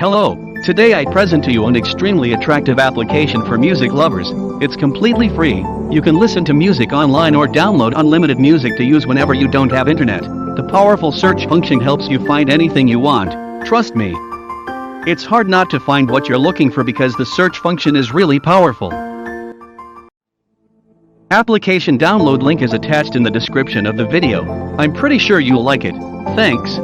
Hello, today I present to you an extremely attractive application for music lovers. It's completely free. You can listen to music online or download unlimited music to use whenever you don't have internet. The powerful search function helps you find anything you want. Trust me. It's hard not to find what you're looking for because the search function is really powerful. Application download link is attached in the description of the video. I'm pretty sure you'll like it. Thanks.